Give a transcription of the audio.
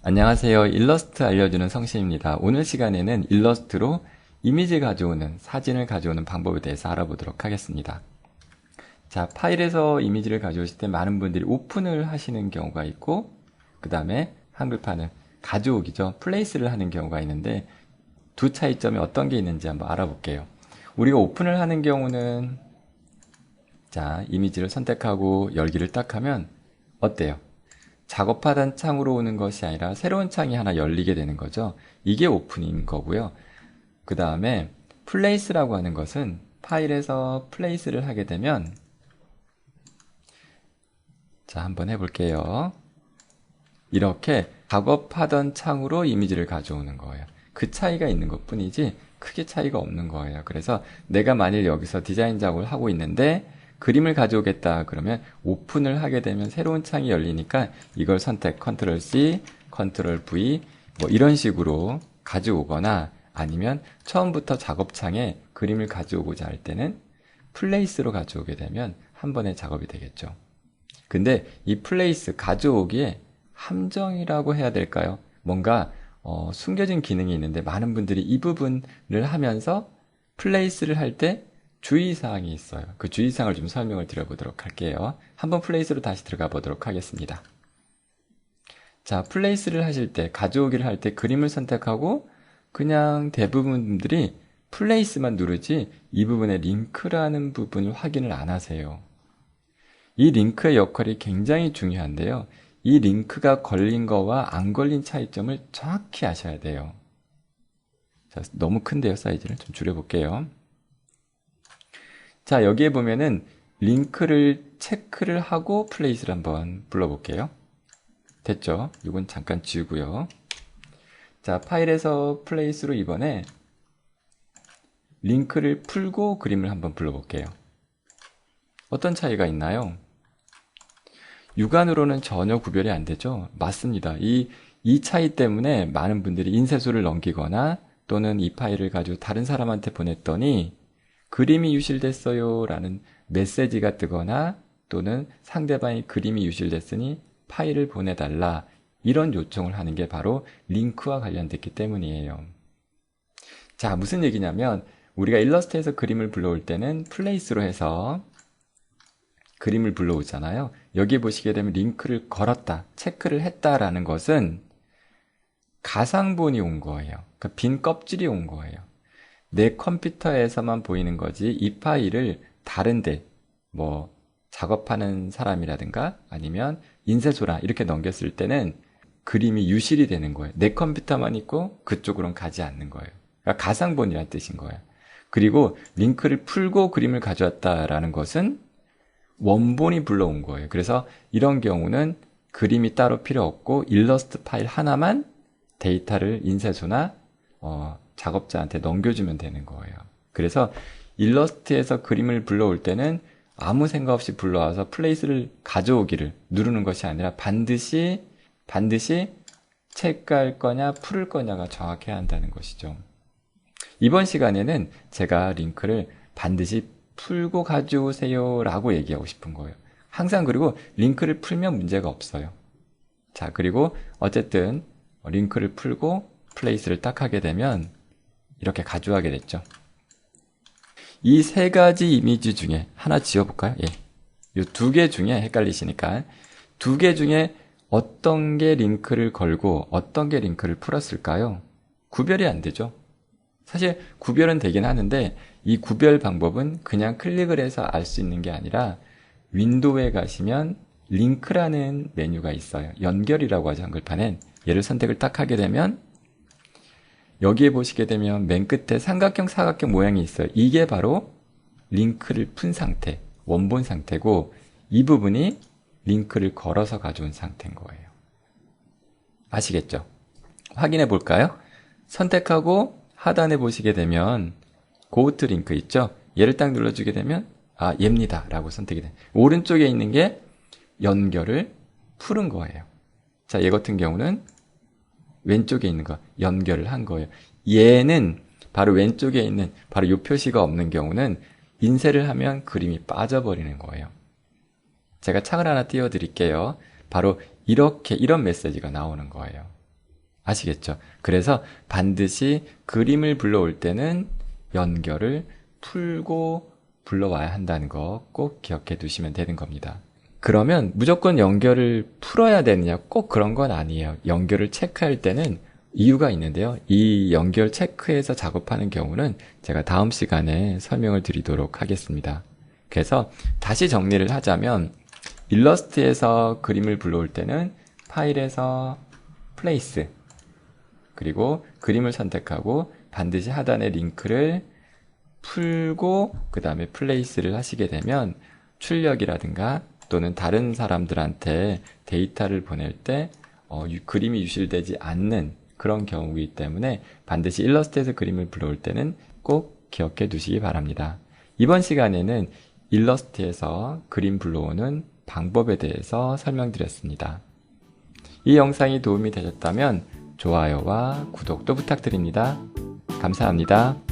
안녕하세요. 일러스트 알려주는 성시입니다. 오늘 시간에는 일러스트로 이미지 가져오는, 사진을 가져오는 방법에 대해서 알아보도록 하겠습니다. 자, 파일에서 이미지를 가져오실 때 많은 분들이 오픈을 하시는 경우가 있고, 그 다음에 한글판은 가져오기죠. 플레이스를 하는 경우가 있는데, 두 차이점이 어떤 게 있는지 한번 알아볼게요. 우리가 오픈을 하는 경우는, 자, 이미지를 선택하고 열기를 딱 하면 어때요? 작업하던 창으로 오는 것이 아니라 새로운 창이 하나 열리게 되는 거죠. 이게 오픈인 거고요. 그 다음에 플레이스라고 하는 것은 파일에서 플레이스를 하게 되면, 자, 한번 해볼게요. 이렇게 작업하던 창으로 이미지를 가져오는 거예요. 그 차이가 있는 것 뿐이지 크게 차이가 없는 거예요. 그래서 내가 만일 여기서 디자인 작업을 하고 있는데 그림을 가져오겠다 그러면 오픈을 하게 되면 새로운 창이 열리니까 이걸 선택 컨트롤 C, 컨트롤 V 뭐 이런 식으로 가져오거나, 아니면 처음부터 작업창에 그림을 가져오고자 할 때는 플레이스로 가져오게 되면 한 번의 작업이 되겠죠. 근데 이 플레이스 가져오기에 함정이라고 해야 될까요? 뭔가 숨겨진 기능이 있는데 많은 분들이 이 부분을 하면서 플레이스를 할 때 주의사항이 있어요. 그 주의사항을 좀 설명을 드려보도록 할게요. 한번 플레이스로 다시 들어가 보도록 하겠습니다. 자, 플레이스를 하실 때, 가져오기를 할 때 그림을 선택하고 그냥 대부분 분들이 플레이스만 누르지 이 부분에 링크라는 부분을 확인을 안 하세요. 이 링크의 역할이 굉장히 중요한데요. 이 링크가 걸린 거와 안 걸린 차이점을 정확히 아셔야 돼요. 자, 너무 큰데요. 사이즈를 좀 줄여볼게요. 자, 여기에 보면은 링크를 체크를 하고 플레이스를 한번 불러볼게요. 됐죠? 이건 잠깐 지우고요. 자, 파일에서 플레이스로 이번에 링크를 풀고 그림을 한번 불러볼게요. 어떤 차이가 있나요? 육안으로는 전혀 구별이 안 되죠? 맞습니다. 이 차이 때문에 많은 분들이 인쇄소를 넘기거나 또는 이 파일을 가지고 다른 사람한테 보냈더니 그림이 유실됐어요 라는 메시지가 뜨거나, 또는 상대방이 그림이 유실됐으니 파일을 보내달라, 이런 요청을 하는 게 바로 링크와 관련됐기 때문이에요. 자, 무슨 얘기냐면 우리가 일러스트에서 그림을 불러올 때는 플레이스로 해서 그림을 불러오잖아요. 여기 보시게 되면 링크를 걸었다, 체크를 했다라는 것은 가상본이 온 거예요. 그러니까 빈 껍질이 온 거예요. 내 컴퓨터에서만 보이는 거지 이 파일을 다른데, 뭐 작업하는 사람이라든가 아니면 인쇄소라 이렇게 넘겼을 때는 그림이 유실이 되는 거예요. 내 컴퓨터만 있고 그쪽으로는 가지 않는 거예요. 그러니까 가상본이라는 뜻인 거예요. 그리고 링크를 풀고 그림을 가져왔다라는 것은 원본이 불러온 거예요. 그래서 이런 경우는 그림이 따로 필요 없고 일러스트 파일 하나만 데이터를 인쇄소나 작업자한테 넘겨주면 되는 거예요. 그래서 일러스트에서 그림을 불러올 때는 아무 생각 없이 불러와서 플레이스를 가져오기를 누르는 것이 아니라 반드시 체크할 거냐 풀을 거냐가 정확해야 한다는 것이죠. 이번 시간에는 제가 링크를 반드시 풀고 가져오세요 라고 얘기하고 싶은 거예요. 항상, 그리고 링크를 풀면 문제가 없어요. 자, 그리고 어쨌든 링크를 풀고 플레이스를 딱 하게 되면 이렇게 가져가게 됐죠. 이 세 가지 이미지 중에 하나 지워볼까요? 예. 이 두 개 중에 헷갈리시니까 두 개 중에 어떤 게 링크를 걸고 어떤 게 링크를 풀었을까요? 구별이 안 되죠. 사실 구별은 되긴 하는데 이 구별 방법은 그냥 클릭을 해서 알 수 있는 게 아니라 윈도우에 가시면 링크라는 메뉴가 있어요. 연결이라고 하죠, 한글판엔. 얘를 선택을 딱 하게 되면 여기에 보시게 되면 맨 끝에 삼각형, 사각형 모양이 있어요. 이게 바로 링크를 푼 상태, 원본 상태고, 이 부분이 링크를 걸어서 가져온 상태인 거예요. 아시겠죠? 확인해 볼까요? 선택하고 하단에 보시게 되면 고우트 링크 있죠? 얘를 딱 눌러주게 되면 얘입니다 라고 선택이 돼요. 오른쪽에 있는 게 연결을 푸른 거예요. 자, 얘 같은 경우는 왼쪽에 있는 거 연결을 한 거예요. 얘는 바로 왼쪽에 있는 바로 이 표시가 없는 경우는 인쇄를 하면 그림이 빠져버리는 거예요. 제가 창을 하나 띄워 드릴게요. 바로 이렇게 이런 메시지가 나오는 거예요. 아시겠죠? 그래서 반드시 그림을 불러올 때는 연결을 풀고 불러와야 한다는 거 꼭 기억해 두시면 되는 겁니다. 그러면 무조건 연결을 풀어야 되느냐? 꼭 그런 건 아니에요. 연결을 체크할 때는 이유가 있는데요. 이 연결 체크해서 작업하는 경우는 제가 다음 시간에 설명을 드리도록 하겠습니다. 그래서 다시 정리를 하자면 일러스트에서 그림을 불러올 때는 파일에서 플레이스 그리고 그림을 선택하고 반드시 하단의 링크를 풀고 그 다음에 플레이스를 하시게 되면 출력이라든가 또는 다른 사람들한테 데이터를 보낼 때 그림이 유실되지 않는 그런 경우이기 때문에 반드시 일러스트에서 그림을 불러올 때는 꼭 기억해 두시기 바랍니다. 이번 시간에는 일러스트에서 그림 불러오는 방법에 대해서 설명드렸습니다. 이 영상이 도움이 되셨다면 좋아요와 구독도 부탁드립니다. 감사합니다.